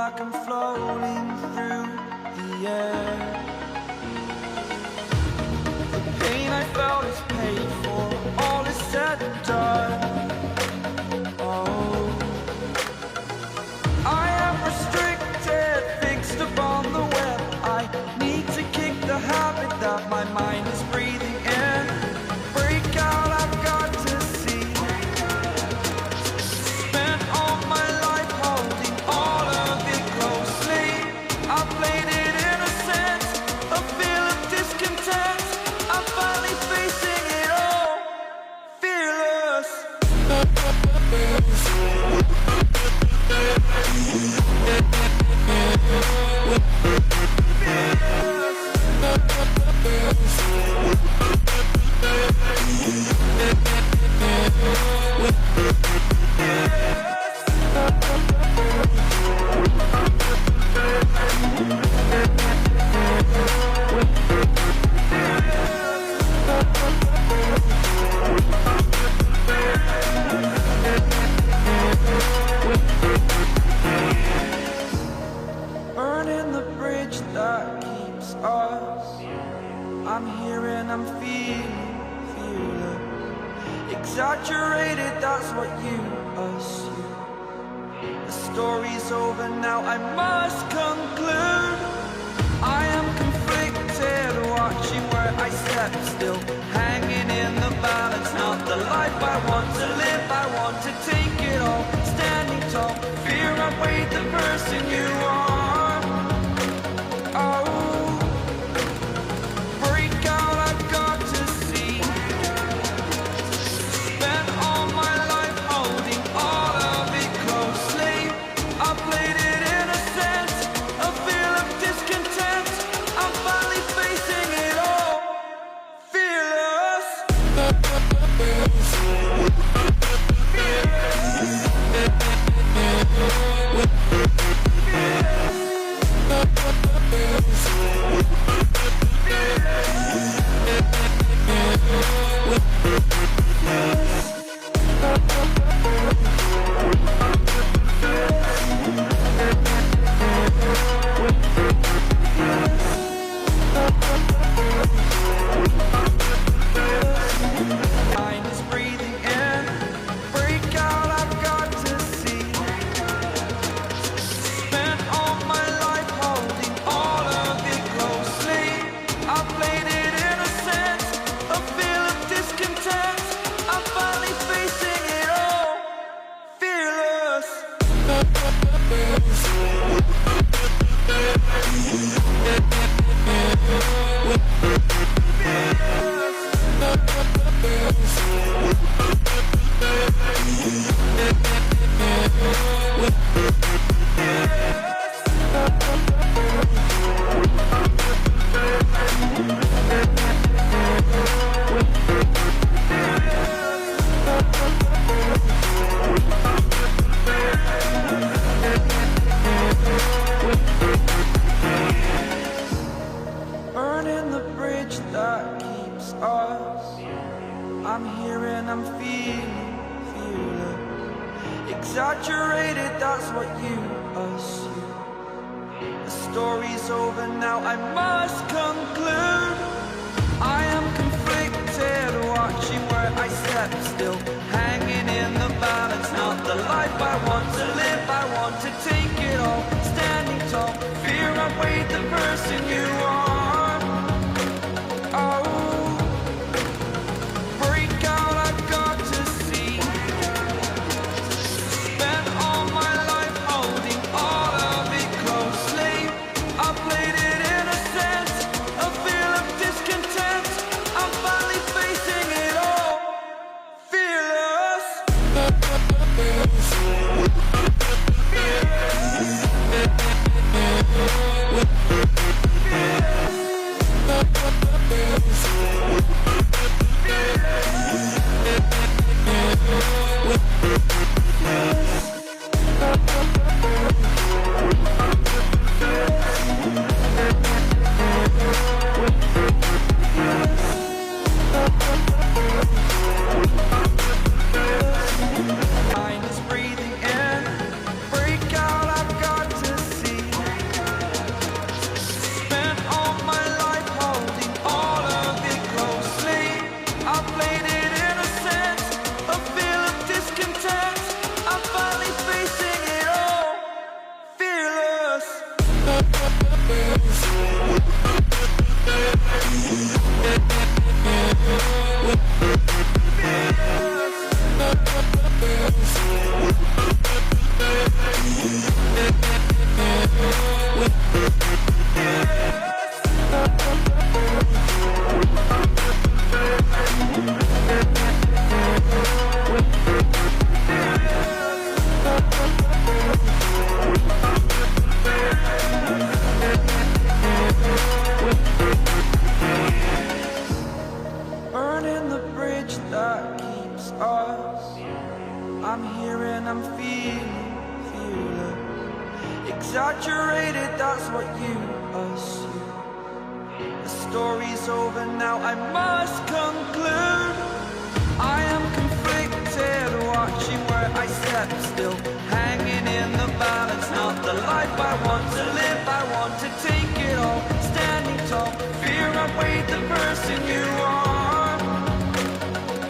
like I'm floating through the air. The pain I felt is paid for, all is said and done. Oh, I am restricted, fixed upon the web. I need to kick the habit that my mind is breathing in. Break out, I've got to see. Spent all my life holding all of it closely. I played it innocent, a feel of discontent. I'm finally facing it all, fearless. Burning the bridge that keeps us. I'm here and I'm feeling exaggerated, that's what you assume. The story's over now, I must conclude. I am conflicted, watching where I step still, hanging in the balance. Not the life I want to live, I want to take it all. Standing tall, fear outweighed the person you are. Oh, break out, I've got to see. Spent all my life holding all of it closely. I played it innocent, a feel of discontent. I'm finally facing it all, fearless. Mind is breathing in. Break out, I've got to see. Spent all my life holding all of it closely. I played it innocent, a feel of discontent. I'm finally facing it all, fearless. Burning the bridge that keeps us. I'm here and I'm feeling exaggerated, that's what you assume. The story's over now, I must conclude. I am conflicted, watching where I step still, hanging in the balance. Not the life I want to live, I want to take it all. Standing tall, fear outweighed the person you are. Oh, break out, I've got to see. Spent all my life holding all of it closely. I played it innocent, a feel of discontent. I'm finally facing it all, fearless. exaggerated, that's what you assume. The story's over now, I must conclude. I am conflicted, watching where I step still, hanging in the balance. Not the life I want to live, I want to take it all, standing tall. Fear outweighed the person you are.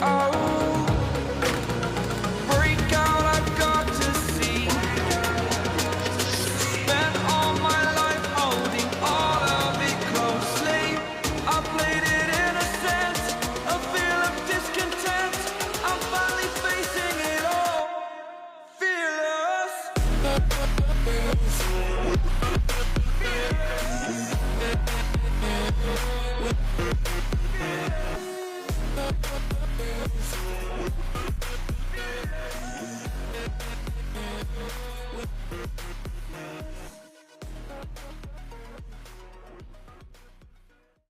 Oh, break out, I've got to see. Spent all my life holding all of it closely. I played it innocent, a feel of discontent. I'm finally facing it all, fearless. Fearless.